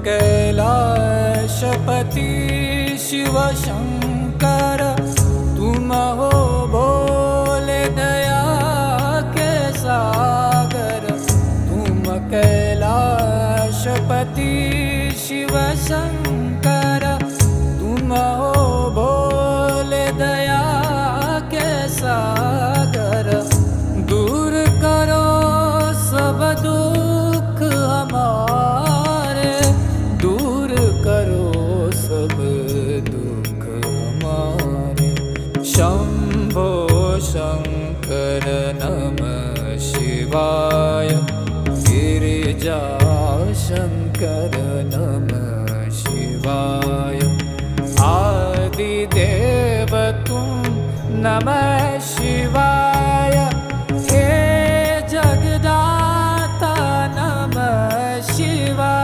कैलाशपति शिव शंकर, तुम हो भोले दया के सागर। तुम कैलाशपति शिव शंकर, तुम हो भोले दया के सागर। दूर करो सब दुख हमारे, दूर करो सब दुख हमारे। शंभो शंकर नमः शिवाय, गिरिजा शंकर